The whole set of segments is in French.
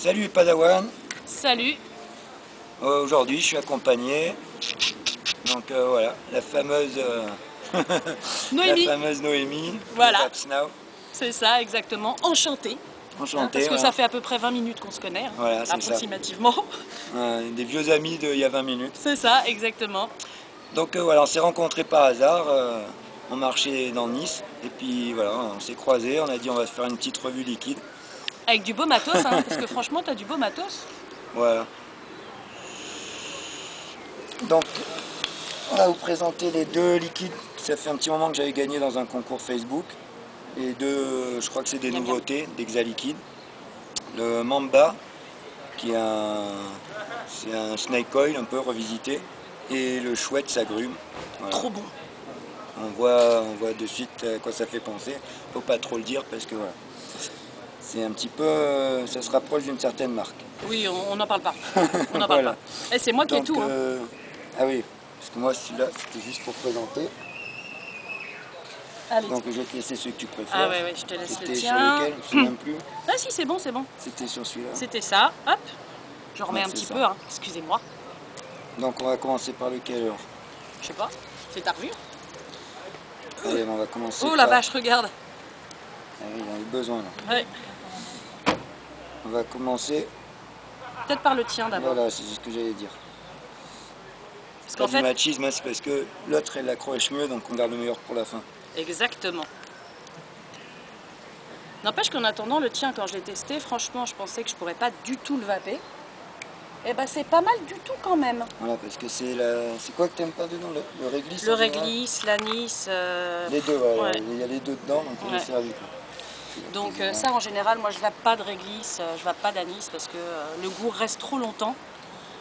Salut Padawan. Salut. Aujourd'hui je suis accompagné, donc voilà, la fameuse la Noémie. fameuse Noémie Voilà. de Vapsnau. C'est ça, exactement. Enchantée. Enchanté. Parce que voilà. ça fait à peu près 20 minutes qu'on se connaît, hein, Voilà, c'est ça. approximativement. Des vieux amis d'il y a 20 minutes. C'est ça, exactement. Donc voilà, on s'est rencontrés par hasard, on marchait dans Nice, et puis voilà, on s'est croisés, on a dit on va se faire une petite revue liquide. Avec du beau matos, hein, parce que franchement, t'as du beau matos. Voilà. Donc on va vous présenter les deux liquides. Ça fait un petit moment que j'avais gagné dans un concours Facebook. Et deux, je crois que c'est des nouveautés d'Exaliquide. Le Mamba, qui est c'est un snake oil un peu revisité. Et le chouette s'agrume. Voilà. Trop bon. On voit de suite à quoi ça fait penser. Faut pas trop le dire parce que voilà. C'est un petit peu, ça se rapproche d'une certaine marque. Oui, on n'en parle pas. On n'en parle Voilà. pas. Et c'est moi qui ai tout. Hein. Ah oui, parce que moi celui-là c'était juste pour présenter. Allez. Donc je vais te laisser celui que tu préfères. Ah ouais, je te laisse le tien. C'était sur lequel? Je ne sais même plus. Ah si, c'est bon, c'est bon. C'était sur celui-là. C'était ça. Hop. Je remets un petit ça. peu, hein. Excusez-moi. Donc on va commencer par lequel alors? Je sais pas. C'est ta revue. Allez, on va commencer Oh la vache, regarde. Ah oui, il en a eu besoin là. Ouais. On va commencer. Peut-être par le tien d'abord. Voilà, c'est ce que j'allais dire. Parce Pas qu'en du fait... machisme, hein, c'est parce que l'autre elle accroche mieux, donc on garde le meilleur pour la fin. Exactement. N'empêche qu'en attendant le tien, quand je l'ai testé, franchement, je pensais que je pourrais pas du tout le vaper. Et ben c'est pas mal du tout quand même. Voilà, parce que c'est quoi que t'aimes pas dedans? Le réglisse? Le réglisse, l'anis... Les deux, ouais, ouais. il y a les deux dedans, donc on est servi. Donc ça, en général, moi je vape pas de réglisse, je vape pas d'anis parce que le goût reste trop longtemps.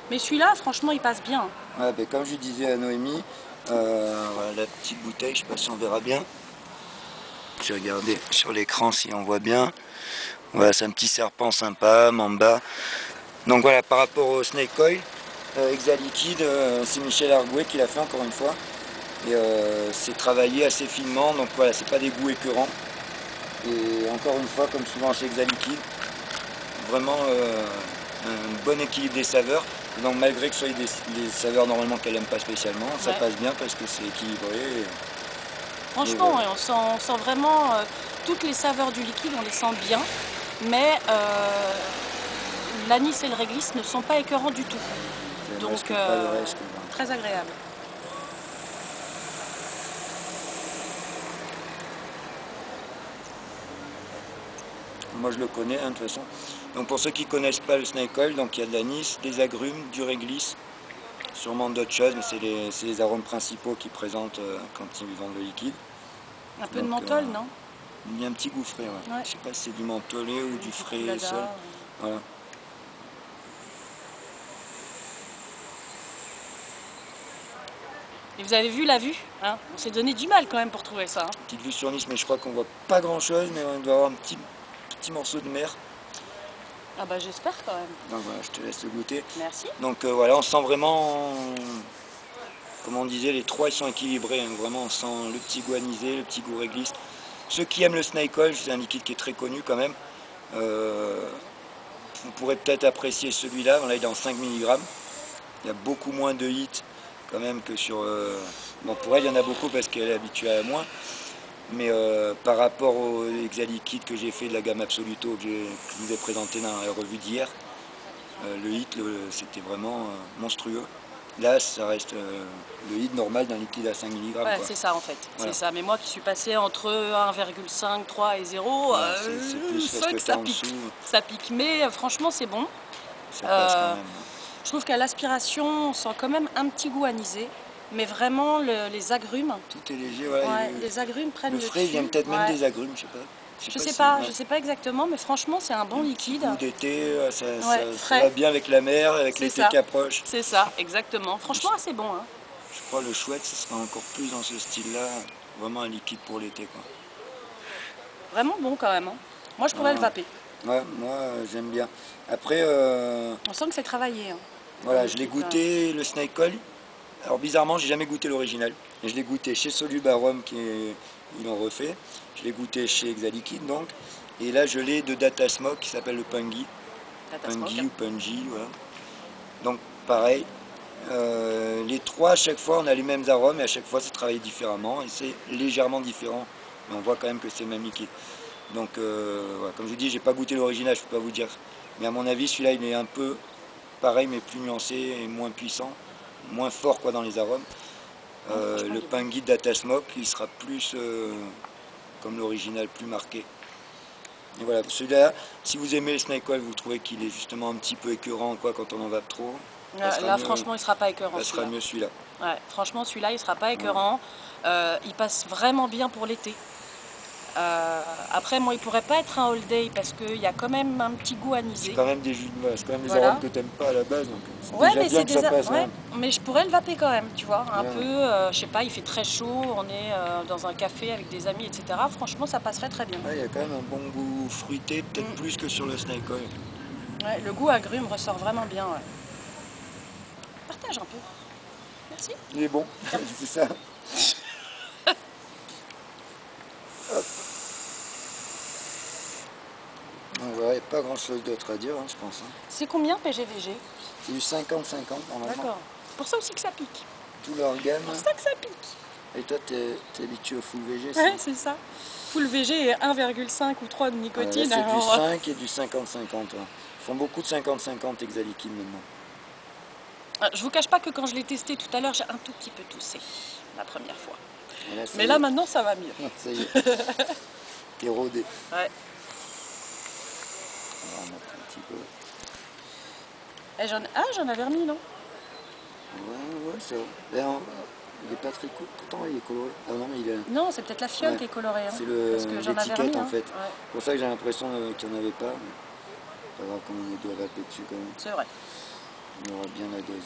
Mais celui-là, franchement, il passe bien. Ouais, ben, comme je disais à Noémie, voilà, la petite bouteille, je sais pas si on verra bien. J'ai regardé sur l'écran si on voit bien. Voilà, c'est un petit serpent sympa, Mamba. Donc voilà, par rapport au Snake Oil, Exaliquide, c'est Michel Arguet qui l'a fait encore une fois. Et c'est travaillé assez finement, donc voilà, c'est pas des goûts écœurants. Et encore une fois, comme souvent chez Exaliquide, vraiment un bon équilibre des saveurs. Donc malgré que ce soit des saveurs normalement qu'elle n'aime pas spécialement, ça passe bien parce que c'est équilibré. Franchement, ouais, on sent vraiment toutes les saveurs du liquide, on les sent bien, mais l'anis et le réglisse ne sont pas écœurants du tout. Donc très agréable. Moi je le connais hein, de toute façon. Donc pour ceux qui ne connaissent pas le Snake Oil, donc il y a de l'anis, des agrumes, du réglisse, sûrement d'autres choses, mais c'est les arômes principaux qu'ils présentent quand ils vendent le liquide. Un peu de menthol, non? Il y a un petit goût frais, ouais. Je ne sais pas si c'est du mentholé ou du frais seul. Voilà. Et vous avez vu la vue, hein? On s'est donné du mal quand même pour trouver ça. Hein. Petite vue sur Nice, mais je crois qu'on voit pas grand chose, mais on doit avoir un petit morceau de mer. Ah bah j'espère quand même. Donc voilà, je te laisse le goûter. Merci. Donc voilà, on sent vraiment, comme on disait, les trois ils sont équilibrés. Hein. Vraiment, on sent le petit goût anisé, le petit goût réglisse. Ceux qui aiment le Snake Oil, c'est un liquide qui est très connu quand même. Vous pourrez peut-être apprécier celui-là. Là, il est en 5 mg. Il y a beaucoup moins de hits quand même que sur... Bon, pour elle, il y en a beaucoup parce qu'elle est habituée à moins. Mais par rapport au Exaliquide que j'ai fait de la gamme Absoluto que je vous ai présenté dans la revue d'hier, le hit, c'était vraiment monstrueux. Là, ça reste le hit normal d'un liquide à 5 mg. Ouais, c'est ça en fait, voilà. C'est ça. Mais moi qui suis passé entre 1,5, 3 et 0, c'est vrai que ça pique. Mais franchement, c'est bon. Ça passe quand même. Je trouve qu'à l'aspiration, on sent quand même un petit goût anisé. Mais vraiment, les agrumes... Tout est léger, ouais. Les agrumes prennent le dessus. Le frais vient peut-être même des agrumes, je sais pas. Je sais pas exactement, mais franchement, c'est un bon liquide. Goût d'été, ça va bien avec la mer, avec l'été qui approche. C'est ça, exactement. Franchement, assez bon. Hein. Je crois le chouette, ce sera encore plus dans ce style-là. Vraiment un liquide pour l'été, quoi. Vraiment bon quand même. Hein. Moi, je pourrais le vaper. Ouais, moi, j'aime bien. Après... On sent que c'est travaillé. Hein. Voilà, je l'ai goûté, le Snake Oil. Alors bizarrement, j'ai jamais goûté l'original. Je l'ai goûté chez Soluble Arôme, ils l'ont refait. Je l'ai goûté chez Exaliquide, donc. Et là, je l'ai de Data Smoke, qui s'appelle le Pungy. Pungy ou Pungy, voilà. Donc pareil, les trois à chaque fois on a les mêmes arômes et à chaque fois c'est travaillé différemment et c'est légèrement différent, mais on voit quand même que c'est le même liquide. Donc voilà, comme je vous dis, j'ai pas goûté l'original, je peux pas vous dire, mais à mon avis celui-là il est un peu pareil mais plus nuancé et moins puissant, moins fort quoi dans les arômes. Le Pungy Data Smoke il sera plus comme l'original, plus marqué. Et voilà, celui-là, si vous aimez le snake oil, vous trouvez qu'il est justement un petit peu écœurant quoi quand on en va trop. Là franchement il sera pas écœurant. Ça sera mieux celui-là. Ouais, franchement celui-là il sera pas écœurant. Il passe vraiment bien pour l'été. Après moi il pourrait pas être un all day parce qu'il y a quand même un petit goût anisé. C'est quand même des jus de c'est quand même des arômes que t'aimes pas à la base. Donc ouais mais c'est des mais je pourrais le vaper quand même, tu vois, un peu, je sais pas, il fait très chaud, on est dans un café avec des amis, etc. Franchement ça passerait très bien. Il y a quand même un bon goût fruité, peut-être plus que sur le snake oil. Ouais, le goût agrume ressort vraiment bien. Ouais. Partage un peu. Merci. Il est bon, c'est ça. Hop. Donc voilà, il n'y a pas grand chose d'autre à dire, hein, je pense. Hein. C'est combien PGVG? C'est du 50-50 normalement. D'accord. C'est pour ça aussi que ça pique. Tout leur gamme. C'est pour ça que ça pique. Et toi, t'es habitué au full VG? Ouais, c'est ça. Full VG et 1,5 ou 3 de nicotine. C'est du 5 et du 50-50. Ouais. Ils font beaucoup de 50-50 hexaliquide maintenant. Je vous cache pas que quand je l'ai testé tout à l'heure, j'ai un tout petit peu toussé la première fois. Là, mais là maintenant ça va mieux. Ça y est. T'es rodé. Ouais. On va remettre un petit peu. Et j'en avais remis, non? Ouais, c'est vrai. Il est pas très cool, pourtant il est coloré. Ah non, mais il est... Non, c'est peut-être la fiole qui est colorée. Hein, c'est l'étiquette en fait. Ouais. C'est pour ça que j'ai l'impression qu'il n'y en avait pas. Mais pas grave, comme on doit vaper dessus quand même. C'est vrai. On aura bien la dose.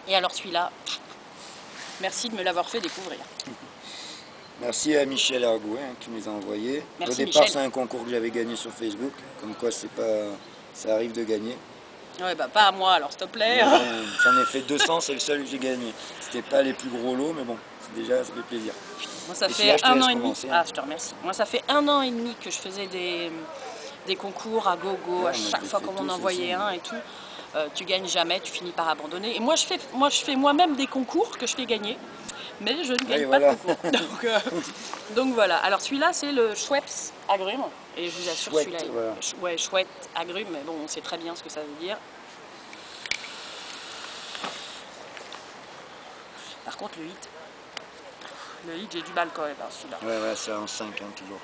Et alors celui-là, merci de me l'avoir fait découvrir. Merci à Michel Argouet qui nous a envoyé. Merci, au départ, Michel. c'est un concours que j'avais gagné sur Facebook. Comme quoi, ça arrive de gagner. Ouais, bah pas à moi alors, s'il te plaît. J'en ai fait 200, c'est le seul que j'ai gagné. C'était pas les plus gros lots, mais bon, déjà, ça fait plaisir. Moi, ça fait un an et demi. Ah, je te remercie. Moi, ça fait 1 an et demi que je faisais des concours à gogo, à chaque fois qu'on m'en envoyait un et tout. Tu gagnes jamais, tu finis par abandonner. Et moi, je fais moi-même des concours que je fais gagner, mais je ne gagne pas de concours. Donc voilà. Alors celui-là, c'est le Schweppes agrume. Et je vous assure, celui-là, ouais, chouette agrume, mais bon, on sait très bien ce que ça veut dire. Par contre, le hit, j'ai du mal quand même, hein, celui-là. Ouais, c'est en 5, hein, toujours.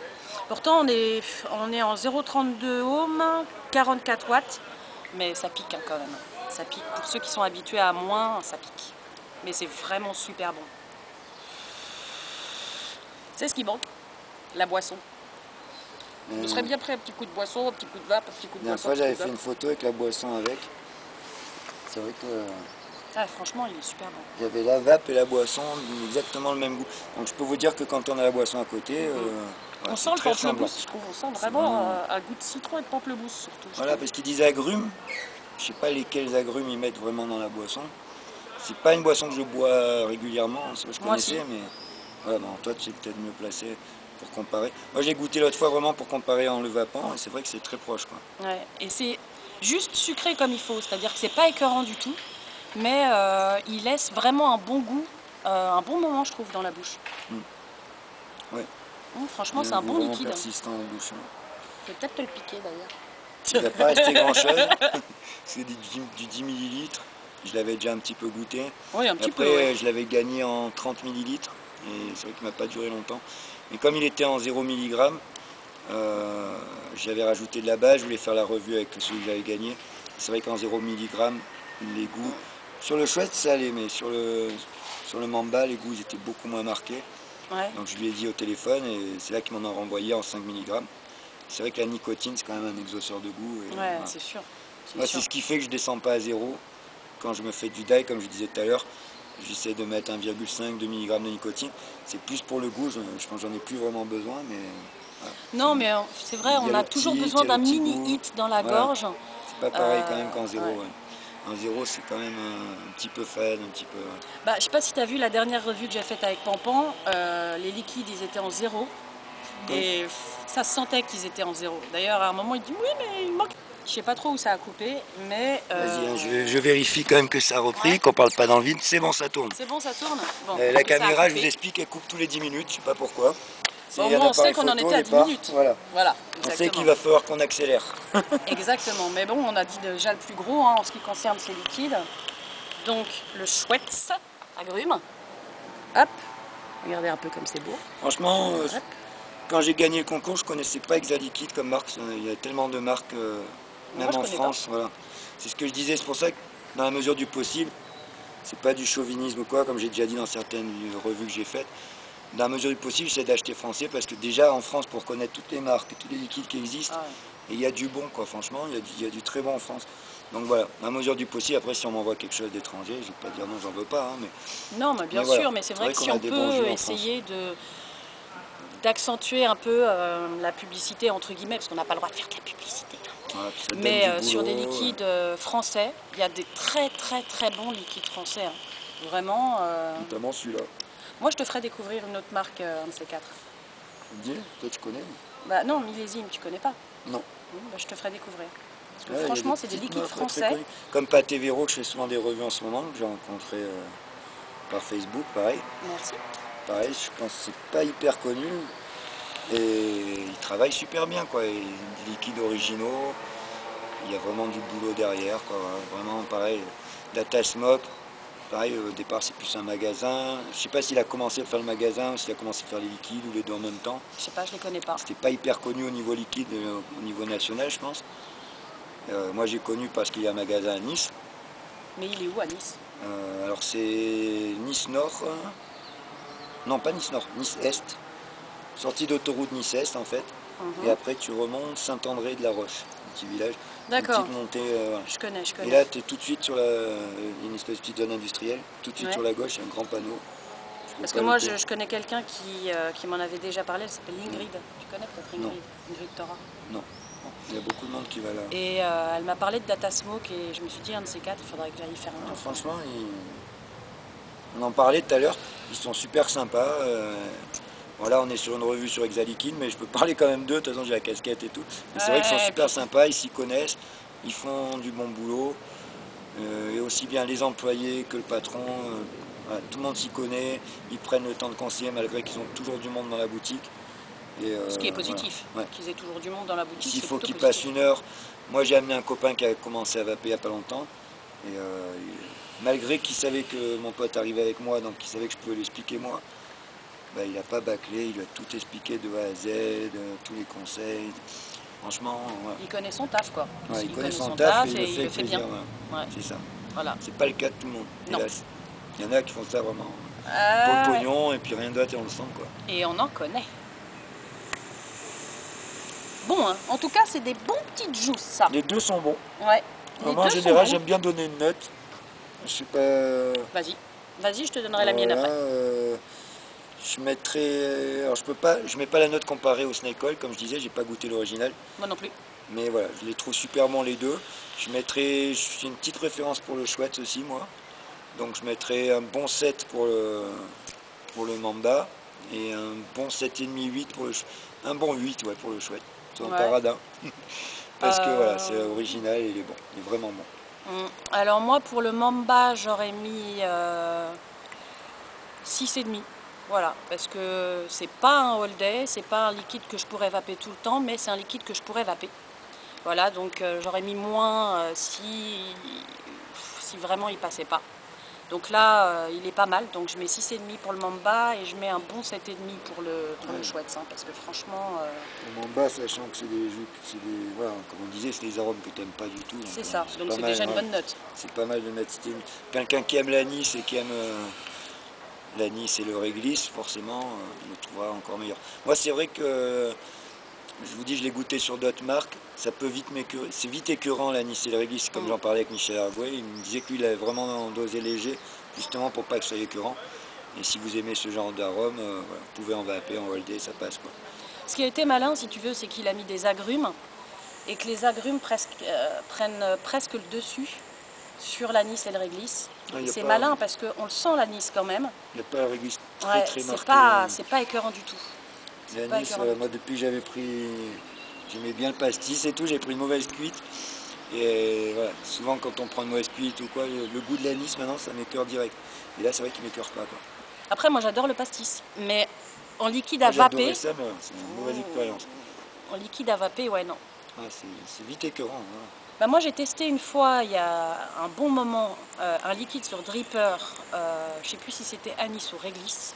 Pourtant, on est en 0,32 ohms, 44 watts, mais ça pique hein, quand même. Ça pique. Pour ceux qui sont habitués à moins, ça pique. Mais c'est vraiment super bon. C'est ce qui manque, la boisson. Je serais bien prêt, un petit coup de boisson, un petit coup de vape, un petit coup de boisson. Une fois, j'avais fait une photo avec la boisson avec. C'est vrai que... Ah, franchement, il est super bon. Il y avait la vape et la boisson, exactement le même goût. Donc je peux vous dire que quand on a la boisson à côté, on sent le pamplemousse, je trouve. On sent vraiment un goût de citron et de pamplemousse surtout. Voilà, parce qu'ils disent agrumes. Je sais pas lesquels agrumes ils mettent vraiment dans la boisson. C'est pas une boisson que je bois régulièrement, c'est ce que je connaissais, mais voilà, bon, toi tu es peut-être mieux placé pour comparer. Moi j'ai goûté l'autre fois vraiment pour comparer en le vapant, et c'est vrai que c'est très proche, quoi. Ouais, et c'est juste sucré comme il faut, c'est-à-dire que c'est pas écœurant du tout, mais il laisse vraiment un bon goût, un bon moment je trouve dans la bouche. Ouais. Franchement c'est un bon liquide. Persistant en bouche. Je vais peut-être te le piquer d'ailleurs. Il ne va pas rester grand chose, c'est du 10 ml, je l'avais déjà un petit peu goûté. Oui, un petit peu. Après je l'avais gagné en 30 ml, et c'est vrai qu'il ne m'a pas duré longtemps. Mais comme il était en 0 mg, j'avais rajouté de la base, je voulais faire la revue avec celui que j'avais gagné. C'est vrai qu'en 0 mg, les goûts, sur le chouette ça allait, mais sur le mamba, les goûts ils étaient beaucoup moins marqués. Ouais. Donc je lui ai dit au téléphone, et c'est là qu'il m'en a renvoyé en 5 mg. C'est vrai que la nicotine, c'est quand même un exhausteur de goût. Et, ouais, voilà. c'est sûr. C'est ce qui fait que je ne descends pas à 0. Quand je me fais du die, comme je disais tout à l'heure, j'essaie de mettre 1,5-2 mg de nicotine. C'est plus pour le goût, je pense que j'en ai plus vraiment besoin. Mais, voilà. Non, mais c'est vrai, on a toujours besoin d'un mini-hit dans la gorge. C'est pas pareil quand même qu'en 0. Ouais. En 0, c'est quand même un petit peu fade, un petit peu... Bah, je sais pas si tu as vu la dernière revue que j'ai faite avec Pampan, les liquides, ils étaient en 0. Et ça se sentait qu'ils étaient en zéro. D'ailleurs, à un moment, il dit oui, mais il manque. Je sais pas trop où ça a coupé, mais... Vas-y, hein, je vérifie quand même que ça a repris, ouais, qu'on parle pas dans le vide. C'est bon, ça tourne. C'est bon, ça tourne bon, la caméra, je vous explique, elle coupe tous les 10 minutes, je sais pas pourquoi. Bon, au moins, on sait qu'on en était à 10 minutes. Voilà on sait qu'il va falloir qu'on accélère. Exactement, mais bon, on a dit déjà le plus gros hein, en ce qui concerne ces liquides. Donc, le Schweppes agrumes. Hop, regardez un peu comme c'est beau. Franchement, quand j'ai gagné le concours, je connaissais pas Exaliquide comme marque. Il y a tellement de marques, même en France. Voilà. C'est ce que je disais, c'est pour ça que dans la mesure du possible, c'est pas du chauvinisme ou quoi, comme j'ai déjà dit dans certaines revues que j'ai faites. Dans la mesure du possible, j'essaie d'acheter français parce que déjà en France, pour connaître toutes les marques et tous les liquides qui existent, et il y a du bon, quoi. Franchement, il y a du très bon en France. Donc voilà, dans la mesure du possible, après si on m'envoie quelque chose d'étranger, je vais pas dire non, j'en veux pas. Hein, mais... Non, mais bien sûr, voilà. Mais c'est vrai que si on peut essayer d'accentuer un peu la publicité, entre guillemets, parce qu'on n'a pas le droit de faire de la publicité. Voilà, mais boulot, sur des liquides français, il y a des très bons liquides français. Hein. Vraiment. Notamment celui-là. Moi, je te ferai découvrir une autre marque, un de ces quatre. Dis, toi tu connais? Bah non, Millésime, tu connais pas? Non. Bah, je te ferai découvrir. Parce que franchement, c'est des liquides français. Comme Pâté Véro, que je fais souvent des revues en ce moment, que j'ai rencontré par Facebook, pareil. Merci. Pareil, je pense que c'est pas hyper connu. Et ils travaillent super bien, quoi. Et des liquides originaux, il y a vraiment du boulot derrière, quoi. Vraiment, pareil, Data Smoke. Pareil, au départ, c'est plus un magasin. Je sais pas s'il a commencé à faire le magasin ou s'il a commencé à faire les liquides ou les deux en même temps. Je sais pas, je les connais pas. C'était pas hyper connu au niveau liquide, au niveau national, je pense. Moi, j'ai connu parce qu'il y a un magasin à Nice. Mais il est où à Nice? Alors, c'est Nice Nord. Non, pas Nice Nord, Nice Est. Sortie d'autoroute Nice Est, en fait. Et après, tu remontes Saint-André de la Roche, un petit village. D'accord. Une petite montée. Je connais. Et là, tu es tout de suite sur une espèce de petite zone industrielle. Tout de suite sur la gauche, il y a un grand panneau. Parce que moi, je connais quelqu'un qui m'en avait déjà parlé, elle s'appelle Ingrid. Tu connais peut-être Ingrid? Ingrid Thora? Non. Il y a beaucoup de monde qui va là. Et elle m'a parlé de Data Smoke et je me suis dit, un de ces quatre, il faudrait que j'aille faire un tour. Franchement, on en parlait tout à l'heure, ils sont super sympas. Voilà, on est sur une revue sur Exaliquide, mais je peux parler quand même d'eux, de toute façon j'ai la casquette et tout. Mais c'est vrai qu'ils sont super sympas, ils s'y connaissent, ils font du bon boulot. Et aussi bien les employés que le patron, voilà, tout le monde s'y connaît, ils prennent le temps de conseiller malgré qu'ils ont toujours du monde dans la boutique. Et ce qui est positif, voilà. Qu'ils aient toujours du monde dans la boutique. S'il faut qu'ils passent une heure, moi j'ai amené un copain qui a commencé à vaper il n'y a pas longtemps. Et malgré qu'il savait que mon pote arrivait avec moi, donc il savait que je pouvais lui expliquer moi, bah, il n'a pas bâclé, il a tout expliqué de A à Z, tous les conseils. Franchement, ouais. Il connaît son taf, quoi. Ouais, il connaît son taf et il le fait bien. Ouais. C'est ça. Voilà. C'est pas le cas de tout le monde, hélas. Il y en a qui font ça vraiment pour le pognon et puis rien d'autre et on le sent, quoi. Et on en connaît. Bon, hein. En tout cas, c'est des bons petites juices, ça. Les deux sont bons. Ouais. Moi, en général, j'aime bien donner une note. Je sais pas... Vas-y, je te donnerai la mienne après. Je mettrai... Alors, je mets pas la note comparée au Snake Oil, comme je disais, j'ai pas goûté l'original. Moi non plus. Mais voilà, je les trouve super bons les deux. J'ai une petite référence pour le Schweppes aussi, moi. Donc, je mettrai un bon 7 pour le Mamba et un bon 7,5-8 pour le un bon 8 pour le Schweppes. C'est un paradin. Parce que voilà, c'est original et il est bon, il est vraiment bon. Alors moi pour le Mamba j'aurais mis 6,5. Voilà, parce que c'est pas un all day, c'est pas un liquide que je pourrais vaper tout le temps, mais c'est un liquide que je pourrais vaper. Voilà, donc j'aurais mis moins si vraiment il passait pas. Donc là, il est pas mal, donc je mets 6,5 pour le Mamba et je mets un bon 7,5 pour le Schweppes, hein, parce que franchement... Le Mamba, sachant que c'est des jus, voilà, comme on disait, c'est des arômes que tu n'aimes pas du tout. C'est ça, donc c'est déjà une bonne note. C'est pas mal de mettre quelqu'un qui aime l'anis et qui aime l'anis et le réglisse, forcément, il le trouvera encore meilleur. Moi, c'est vrai que, je vous dis, je l'ai goûté sur d'autres marques, ça peut vite m'écœurer, c'est vite écœurant l'anis et le réglisse, comme j'en parlais avec Michel Arguet, il me disait qu'il avait vraiment dosé léger, justement pour pas que ça soit écœurant. Et si vous aimez ce genre d'arôme, voilà, vous pouvez en vaper, en all day, ça passe, quoi. Ce qui a été malin, si tu veux, c'est qu'il a mis des agrumes, et que les agrumes prennent presque le dessus sur l'anis et le réglisse. C'est malin parce qu'on le sent l'anis quand même. Il n'y a pas le réglisse très marqué. C'est pas écœurant du tout. L'anis, moi depuis que j'avais pris, j'aimais bien le pastis et tout, j'ai pris une mauvaise cuite. Et voilà, souvent quand on prend une mauvaise cuite ou quoi, le goût de l'anis maintenant ça m'écœure direct. Et là c'est vrai qu'il m'écœure pas quoi. Après moi j'adore le pastis, mais en liquide à vaper. Ça, mais c'est une mauvaise expérience. En liquide à vaper, ouais non. Ah, c'est vite écœurant. Voilà. Bah moi j'ai testé une fois, il y a un bon moment, un liquide sur dripper, je sais plus si c'était anis ou réglisse.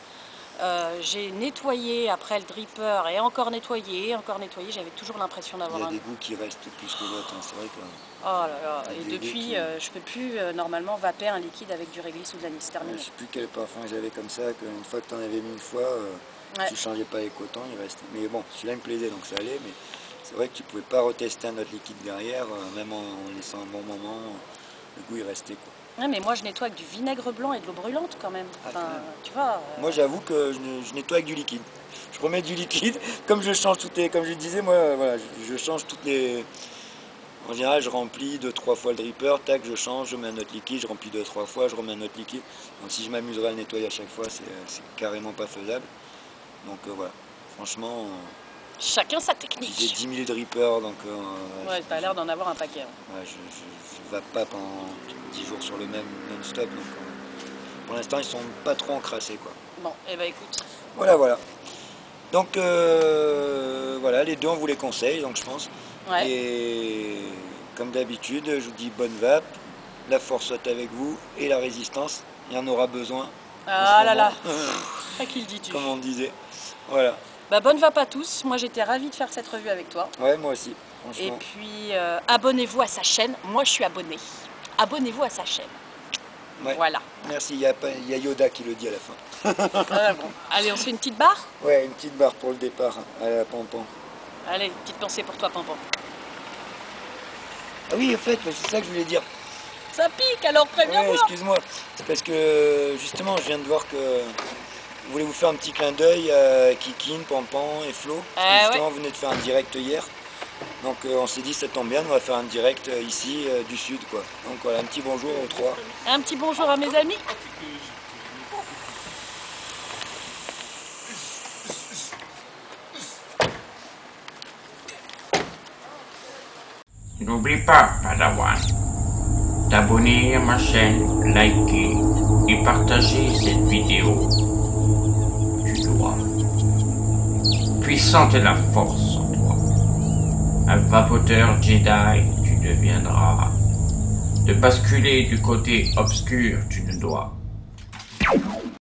J'ai nettoyé après le dripper et encore nettoyé, j'avais toujours l'impression d'avoir Il y a des goûts qui restent plus que l'autre, hein. C'est vrai que... Oh là là, et depuis je peux plus normalement vaper un liquide avec du réglisse ou de l'anis, c'est terminé. Je sais plus quel parfum j'avais comme ça, qu'une fois que tu en avais mis une fois, tu changeais pas les cotons, il restait. Mais bon, celui-là il me plaisait donc ça allait, mais c'est vrai que tu pouvais pas retester un autre liquide derrière, même en laissant un bon moment, le goût il restait quoi. Ouais, mais moi je nettoie avec du vinaigre blanc et de l'eau brûlante quand même. Enfin, tu vois. Moi j'avoue que je nettoie avec du liquide. Je remets du liquide, comme je change toutes les, comme je disais, moi voilà, je change toutes les. En général, je remplis 2-3 fois le dripper, tac, je change, je mets un autre liquide, je remplis 2-3 fois, je remets un autre liquide. Donc si je m'amuserais à le nettoyer à chaque fois, c'est carrément pas faisable. Donc voilà, franchement. Chacun sa technique. J'ai 10 000 drippers, donc... ouais, t'as l'air d'en avoir un paquet. Hein. Ouais, je vape pas pendant 10 jours sur le même non-stop, donc pour l'instant ils sont pas trop encrassés quoi. Bon, et bah écoute. Voilà. Donc voilà, les deux on vous les conseille, donc je pense. Ouais. Et comme d'habitude, je vous dis bonne vape, la force soit avec vous, et la résistance, il y en aura besoin. Ah là là, à qui le dis-tu? Comme on disait, voilà. Bah bonne vape à tous, moi j'étais ravie de faire cette revue avec toi. Ouais, moi aussi, franchement. Et puis abonnez-vous à sa chaîne, moi je suis abonné. Abonnez-vous à sa chaîne. Ouais. Voilà. Merci, il y a Yoda qui le dit à la fin. Ah, bon. Allez, on se fait une petite barre? Ouais, une petite barre pour le départ, à la Pampan. Allez, petite pensée pour toi, Pampan. Ah oui, en fait, c'est ça que je voulais dire. Ça pique, alors préviens-moi. Ouais, excuse-moi, c'est parce que justement, je viens de voir que je voulais vous faire un petit clin d'œil à Kikine, Pampan et Flo. Justement, vous venez de faire un direct hier. Donc on s'est dit, ça tombe bien, on va faire un direct ici du sud, quoi. Donc voilà, un petit bonjour aux trois. Un petit bonjour à mes amis. N'oublie pas, Padawan, t'abonner à ma chaîne, liker et partager cette vidéo. Tu dois. Puissante est la force en toi. Un vapoteur Jedi, tu deviendras. De basculer du côté obscur, tu ne dois.